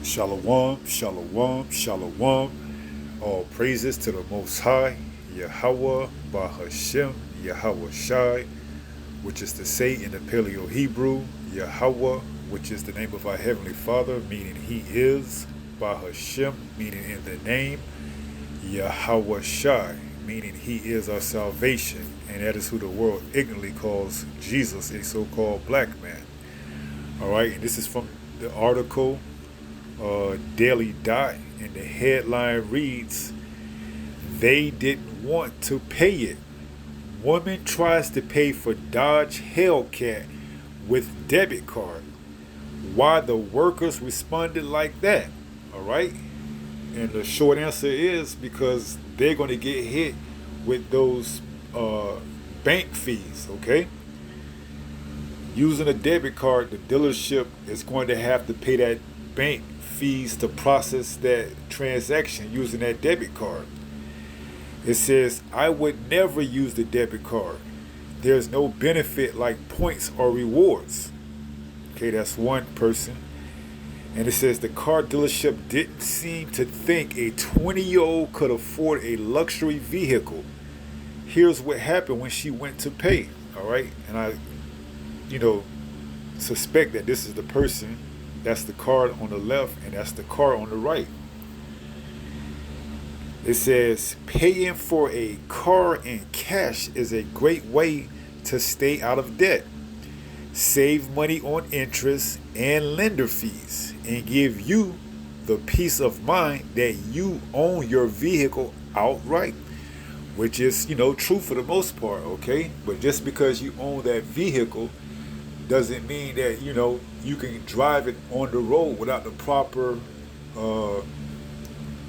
Shalom, shalom, shalom. All praises to the Most High, Yahweh, Bahashem, Yahweh Shai, which is to say in the Paleo Hebrew, Yahweh, which is the name of our Heavenly Father, meaning He is, Bahashem, meaning in the name, Yahweh Shai, meaning He is our salvation, and that is who the world ignorantly calls Jesus, a so-called black man. All right, and this is from the article Daily Dot, and the headline reads, "They didn't want to pay it. Woman tries to pay for Dodge Hellcat with debit card. Why the workers responded like that?" All right, and the short answer is because they're going to get hit with those bank fees. Okay, using a debit card, the dealership is going to have to pay that bank fees to process that transaction using that debit card. It says, "I would never use the debit card. There's no benefit like points or rewards." Okay, that's one person. And it says the car dealership didn't seem to think a 20-year-old could afford a luxury vehicle. Here's what happened when she went to pay. All right, and I, suspect that this is the person. That's the card on the left, and that's the car on the right. It says, "Paying for a car in cash is a great way to stay out of debt, save money on interest and lender fees, and give you the peace of mind that you own your vehicle outright." Which is, true for the most part, okay? But just because you own that vehicle doesn't mean that, you can drive it on the road without the proper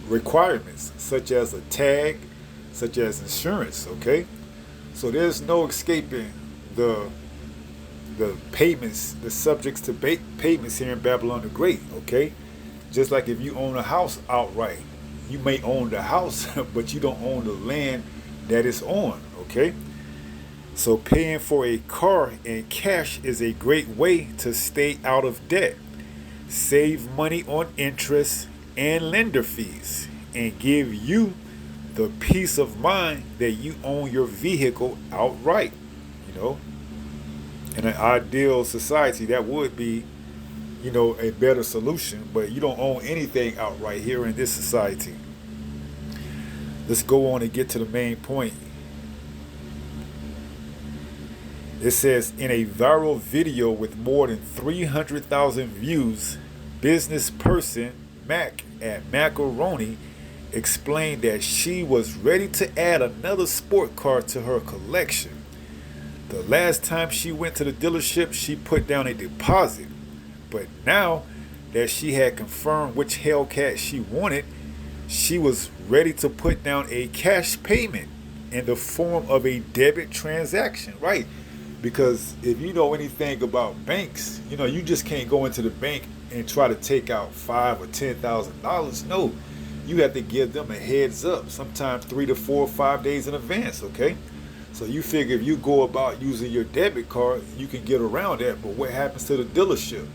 requirements, such as a tag, such as insurance, okay? So there's no escaping the payments, the subjects to payments here in Babylon the Great, okay? Just like if you own a house outright, you may own the house, but you don't own the land that it's on, okay? So paying for a car in cash is a great way to stay out of debt, save money on interest and lender fees, and give you the peace of mind that you own your vehicle outright. In an ideal society, that would be, a better solution, but you don't own anything outright here in this society. Let's go on and get to the main point. It says, in a viral video with more than 300,000 views, business person Mac at Mackoronii explained that she was ready to add another sport car to her collection. The last time she went to the dealership, she put down a deposit. But now that she had confirmed which Hellcat she wanted, she was ready to put down a cash payment in the form of a debit transaction, right? Because if you know anything about banks, you just can't go into the bank and try to take out $5,000 or $10,000. No, you have to give them a heads up, sometimes 3 to 4 or 5 days in advance, okay? So you figure if you go about using your debit card, you can get around that. But what happens to the dealership?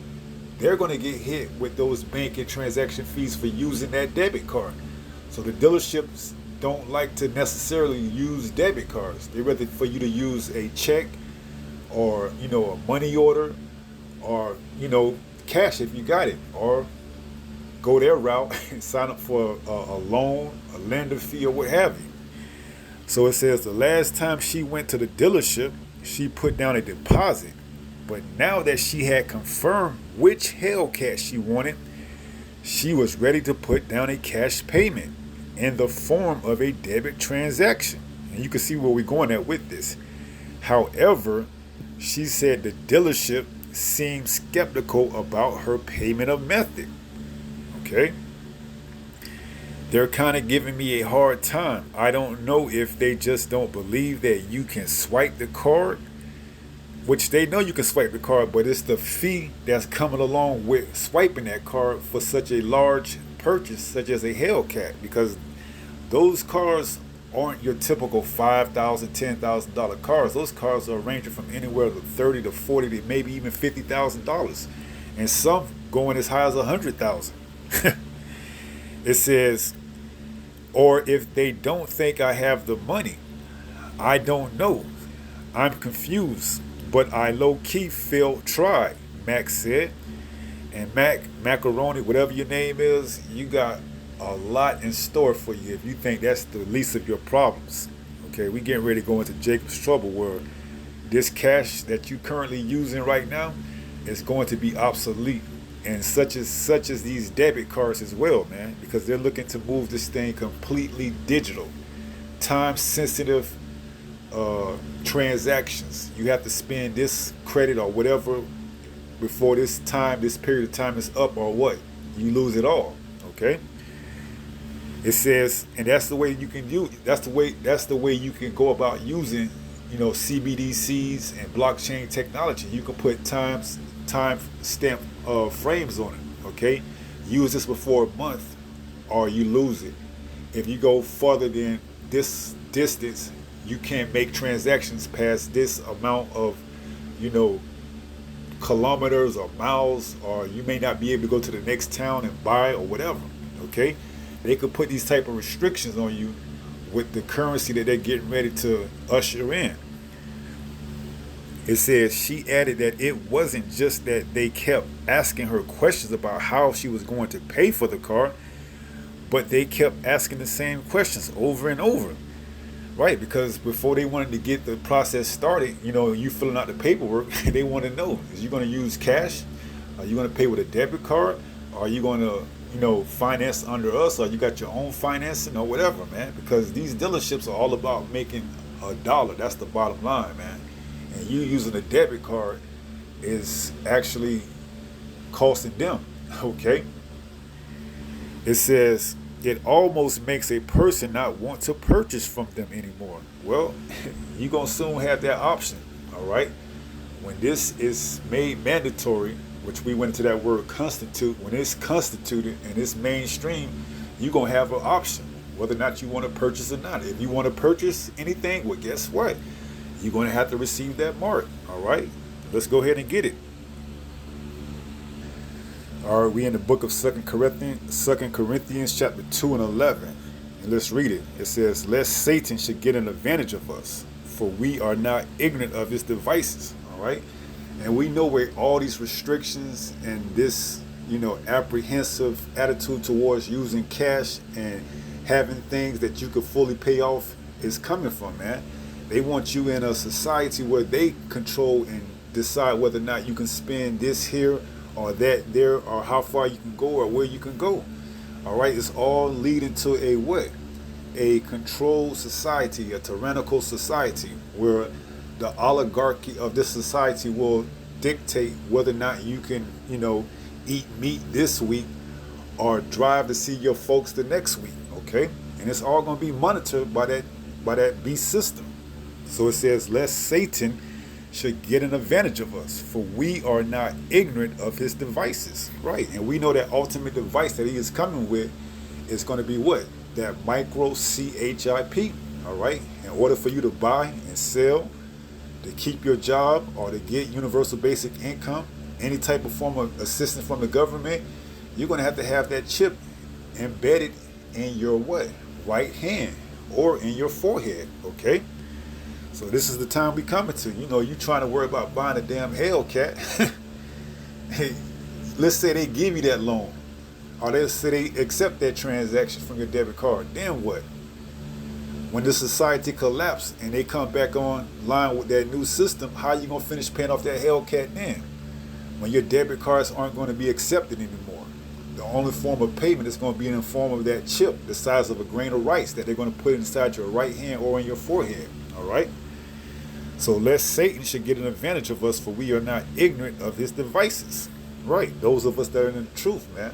They're going to get hit with those bank and transaction fees for using that debit card. So the dealerships don't like to necessarily use debit cards. They rather for you to use a check, or a money order, or cash if you got it, or go their route and sign up for a loan, a lender fee, or what have you. So it says the last time she went to the dealership, she put down a deposit, but now that she had confirmed which Hellcat she wanted, she was ready to put down a cash payment in the form of a debit transaction. And you can see where we're going at with this. However, she said the dealership seemed skeptical about her payment of method. Okay? "They're kind of giving me a hard time. I don't know if they just don't believe that you can swipe the card," which they know you can swipe the card, but it's the fee that's coming along with swiping that card for such a large purchase, such as a Hellcat, because those cars aren't your typical $5,000, $10,000 cars. Those cars are ranging from anywhere to 30 to 40 to maybe even $50,000, and some going as high as $100,000. It says, or if they don't think I have the money, I don't know. I'm confused, but I low-key feel tried, Mac said. And Mackoronii, whatever your name is, you got a lot in store for you if you think that's the least of your problems. Okay, we getting ready to go into Jacob's trouble where this cash that you currently using right now is going to be obsolete. And such as these debit cards as well, man, because they're looking to move this thing completely digital. Time sensitive transactions. You have to spend this credit or whatever before this period of time is up, or what? You lose it all. Okay? It says, and that's the way you can use. That's the way you can go about using, CBDCs and blockchain technology. You can put time stamp frames on it. Okay, use this before a month, or you lose it. If you go further than this distance, you can't make transactions past this amount of, kilometers or miles, or you may not be able to go to the next town and buy or whatever. Okay, they could put these type of restrictions on you with the currency that they're getting ready to usher in. It says she added that it wasn't just that they kept asking her questions about how she was going to pay for the car, but they kept asking the same questions over and over. Right, because before they wanted to get the process started, you filling out the paperwork, they want to know, is you going to use cash? Are you going to pay with a debit card? Are you going to, finance under us? Or you got your own financing or whatever, man? Because these dealerships are all about making a dollar. That's the bottom line, man. And you using a debit card is actually costing them, okay? It says, it almost makes a person not want to purchase from them anymore. Well, you're going to soon have that option, all right? When this is made mandatory, which we went into that word constitute, when it's constituted and it's mainstream, you're going to have an option, whether or not you want to purchase or not. If you want to purchase anything, well, guess what? You're going to have to receive that mark, all right? Let's go ahead and get it. All right, we in the book of 2 Corinthians chapter 2 and 11. And let's read it. It says, lest Satan should get an advantage of us, for we are not ignorant of his devices. All right. And we know where all these restrictions and this, apprehensive attitude towards using cash and having things that you could fully pay off is coming from, man. They want you in a society where they control and decide whether or not you can spend this here or that there, or how far you can go, or where you can go. All right, it's all leading to a what? A controlled society, a tyrannical society, where the oligarchy of this society will dictate whether or not you can, eat meat this week or drive to see your folks the next week. Okay, and it's all going to be monitored by that beast system. So it says, lest Satan should get an advantage of us, for we are not ignorant of his devices. Right, and we know that ultimate device that he is coming with is going to be what? That micro CHIP. All right, in order for you to buy and sell, to keep your job, or to get universal basic income, any type of form of assistance from the government, you're going to have that chip embedded in your what? Right hand or in your forehead. Okay, so this is the time we coming to. You trying to worry about buying a damn hellcat. Hey, let's say they give you that loan, or let's say they accept that transaction from your debit card. Then what? When the society collapse and they come back online with that new system, how you gonna finish paying off that hellcat then? When your debit cards aren't going to be accepted anymore. The only form of payment is going to be in the form of that chip, the size of a grain of rice, that they're going to put inside your right hand or in your forehead. All right. So lest Satan should get an advantage of us, for we are not ignorant of his devices. Right. Those of us that are in the truth, man.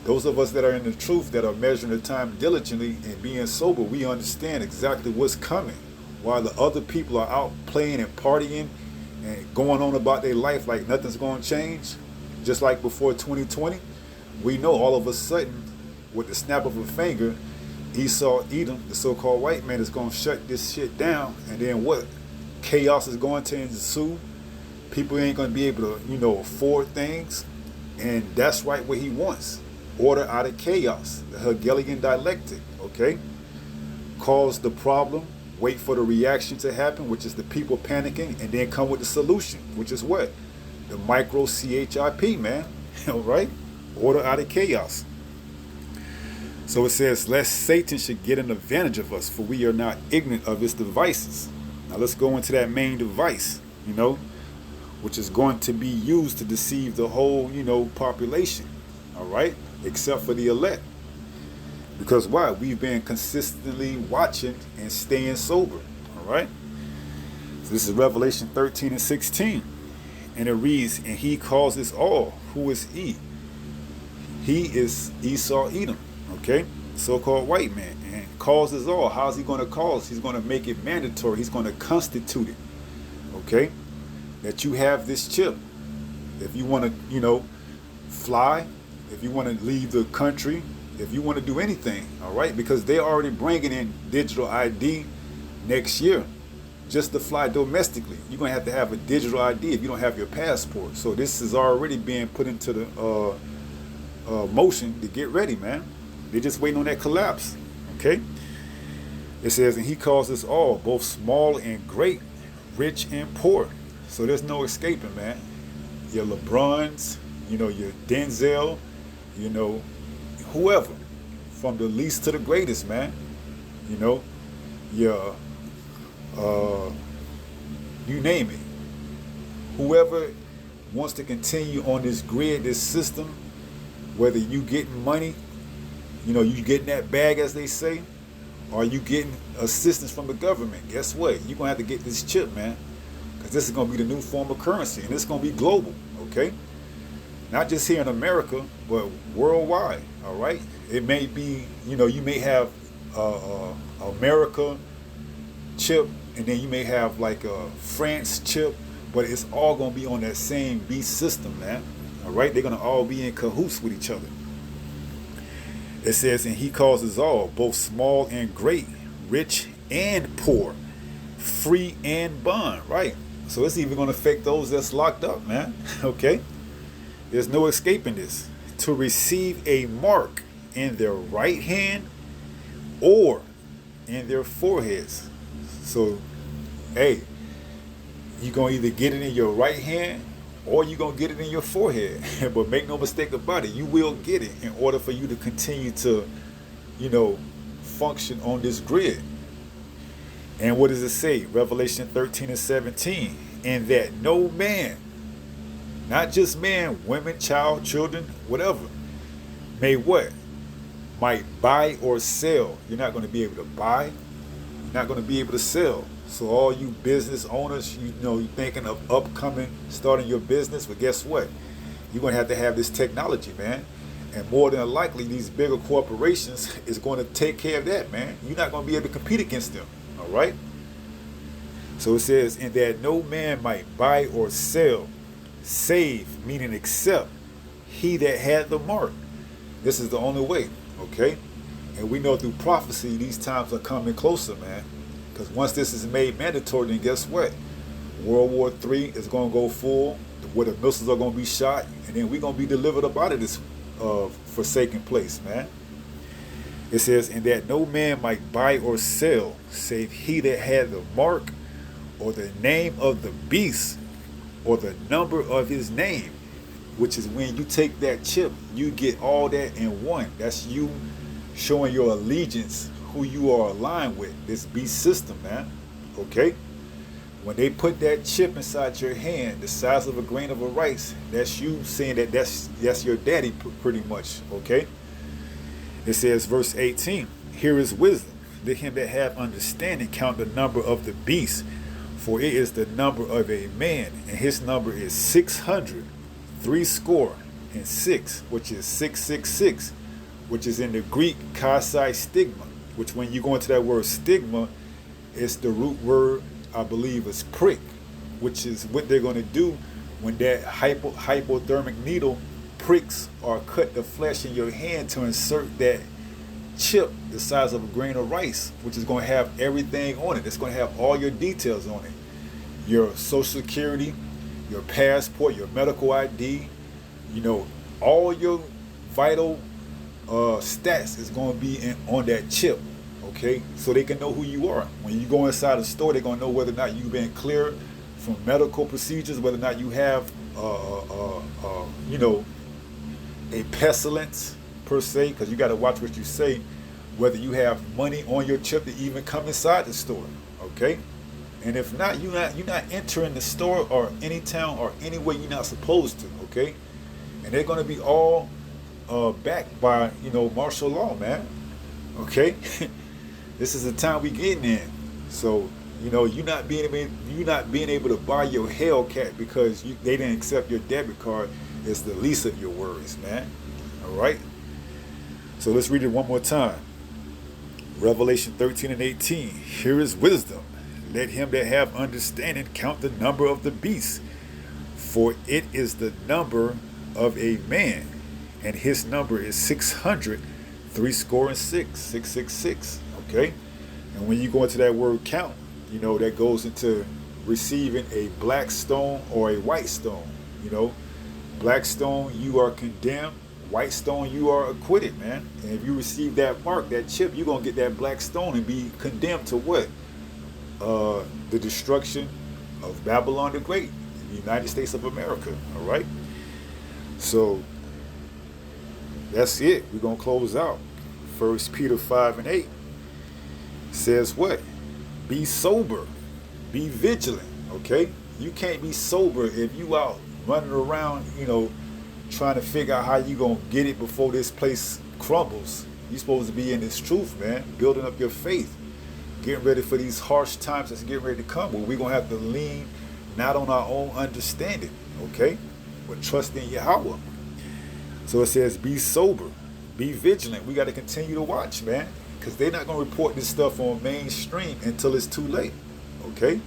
Those of us that are in the truth, that are measuring the time diligently and being sober, we understand exactly what's coming. While the other people are out playing and partying and going on about their life like nothing's going to change, just like before 2020, we know all of a sudden, with the snap of a finger, Esau, Edom, the so-called white man, is going to shut this shit down. And then what? Chaos is going to ensue. People ain't going to be able to, afford things. And that's right what he wants. order out of chaos, the Hegelian dialectic, okay? Cause the problem, wait for the reaction to happen, which is the people panicking, and then come with the solution, which is what? The micro CHIP, man, all right? Order out of chaos. So it says, lest Satan should get an advantage of us, for we are not ignorant of his devices. Now let's go into that main device, which is going to be used to deceive the whole, population, all right? Except for the elect. Because why? We've been consistently watching and staying sober, all right? So this is Revelation 13 and 16. And it reads, and he calls us all. Who is he? He is Esau Edom, okay? So-called white man. And calls us all. How's he going to cause? He's going to make it mandatory. He's going to constitute it, okay? That you have this chip. If you want to, fly, if you want to leave the country, if you want to do anything, all right? Because they're already bringing in digital ID next year just to fly domestically. You're going to have a digital ID if you don't have your passport. So this is already being put into the motion to get ready, man. They're just waiting on that collapse, okay? It says, and he calls us all, both small and great, rich and poor. So there's no escaping, man. Your LeBrons, your Denzel, whoever, from the least to the greatest, man. Your, you name it. Whoever wants to continue on this grid, this system, whether you getting money, you getting that bag, as they say, or you getting assistance from the government, guess what? You're going to have to get this chip, man. Because this is going to be the new form of currency, and it's going to be global, okay? Not just here in America, but worldwide, all right? It may be, you may have America chip, and then you may have like a France chip, but it's all going to be on that same beast system, man, all right? They're going to all be in cahoots with each other. It says, and he calls us all, both small and great, rich and poor, free and bond, right? So it's even going to affect those that's locked up, man, okay? There's no escaping this. To receive a mark in their right hand or in their foreheads. So, hey, you're going to either get it in your right hand or you're going to get it in your forehead. But make no mistake about it, you will get it in order for you to continue to, function on this grid. And what does it say? Revelation 13 and 17. And that no man, not just man, women, child, children, whatever, may what? Might buy or sell. You're not going to be able to buy. You're not going to be able to sell. So all you business owners, you're thinking of upcoming, starting your business, but guess what? You're going to have this technology, man. And more than likely, these bigger corporations is going to take care of that, man. You're not going to be able to compete against them, all right? So it says, and that no man might buy or sell, save, meaning except he that had the mark. This is the only way, okay? And we know through prophecy, these times are coming closer, man. Because once this is made mandatory, then guess what? World War III is going to go full, where the missiles are going to be shot, and then we're going to be delivered up out of this forsaken place, man. It says, and that no man might buy or sell, save he that had the mark, or the name of the beast, or the number of his name, which is when you take that chip, you get all that in one. That's you showing your allegiance, who you are aligned with, this beast system, man, okay? When they put that chip inside your hand, the size of a grain of rice, that's you saying that that's your daddy pretty much, okay? It says, verse 18, here is wisdom. Let him that have understanding count the number of the beast, for it is the number of a man, and his number is 600, 666, which is 666, which is in the Greek kasi stigma, which when you go into that word stigma, it's the root word, I believe, is prick, which is what they're going to do when that hypodermic needle pricks or cut the flesh in your hand to insert that chip the size of a grain of rice, which is going to have everything on it. It's going to have all your details on it. Your social security, your passport, your medical ID, all your vital stats is going to be on that chip. Okay, so they can know who you are. When you go inside a store, they're gonna know whether or not you've been cleared from medical procedures, whether or not you have, you know, a pestilence per se, because you got to watch what you say. Whether you have money on your chip to even come inside the store. Okay, and if not, you're not entering the store or any town or anywhere you're not supposed to. Okay, and they're gonna be all backed by, you know, martial law, man. Okay. This is the time we getting in. So, you know, you're not being able to buy your hellcat because they didn't accept your debit card is the least of your worries, man. All right. So let's read it one more time. Revelation 13:18. Here is wisdom. Let him that have understanding count the number of the beast, for it is the number of a man, and his number is 600, 666. Okay, and when you go into that word count, you know, that goes into receiving a black stone or a white stone. You know, black stone, you are condemned. White stone, you are acquitted, man. And if you receive that mark, that chip, you're going to get that black stone and be condemned to what? The destruction of Babylon the Great, the United States of America. All right. So that's it. We're going to close out. 1 Peter 5:8 says what? Be sober, be vigilant. Okay, you can't be sober if you out running around, you know, trying to figure out how you gonna get it before this place crumbles. You're supposed to be in this truth, man, building up your faith, getting ready for these harsh times that's getting ready to come, where we're gonna have to lean not on our own understanding, okay, but trust in Yahweh. So it says be sober, be vigilant. We got to continue to watch, man, because they're not going to report this stuff on mainstream until it's too late. Okay,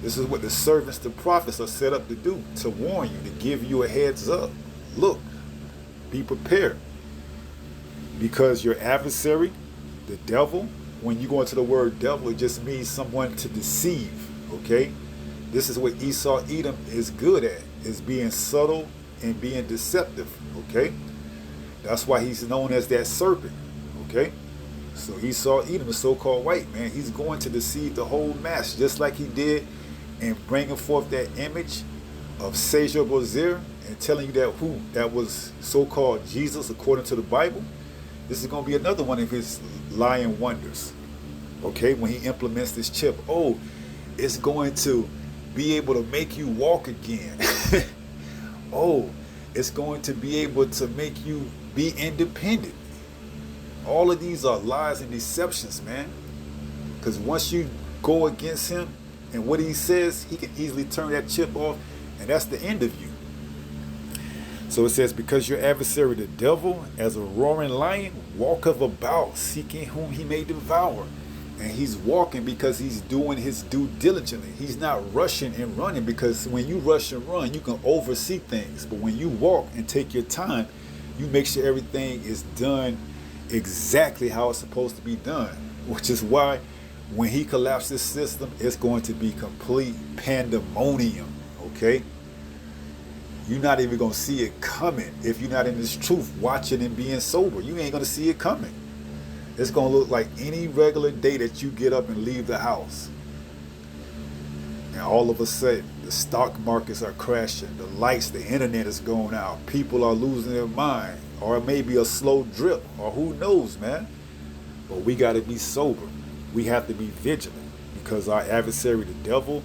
this is what the servants, the prophets, are set up to do, to warn you, to give you a heads up. Look, be prepared, because your adversary, the devil, when you go into the word devil, it just means someone to deceive. Okay, this is what Esau Edom is good at, is being subtle and being deceptive. Okay, that's why he's known as that serpent. Okay, so Esau Edom, the so-called white man, he's going to deceive the whole mass, just like he did in bringing forth that image of Savior Bozir and telling you that who that was so-called Jesus according to the Bible. This is going to be another one of his lying wonders. Okay, when he implements this chip, oh, it's going to be able to make you walk again. Oh, it's going to be able to make you be independent. All of these are lies and deceptions, man. Because once you go against him and what he says, he can easily turn that chip off, and that's the end of you. So it says, because your adversary, the devil, as a roaring lion, walketh about, seeking whom he may devour. And he's walking because he's doing his due diligently. He's not rushing and running, because when you rush and run, you can oversee things. But when you walk and take your time, you make sure everything is done exactly how it's supposed to be done. Which is why when he collapses this system, it's going to be complete pandemonium. Okay? You're not even going to see it coming if you're not in this truth, watching and being sober. You ain't going to see it coming. It's going to look like any regular day that you get up and leave the house. And all of a sudden, the stock markets are crashing. The lights, the internet is going out. People are losing their mind. Or maybe a slow drip. Or who knows, man. But we got to be sober. We have to be vigilant. Because our adversary, the devil,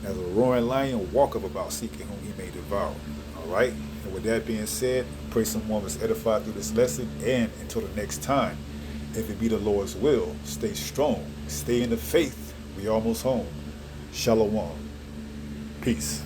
as a roaring lion, walketh about, seeking whom he may devour. All right? And with that being said, pray someone was edified through this lesson. And until the next time, if it be the Lord's will, stay strong. Stay in the faith. We almost home. Shalom. Peace.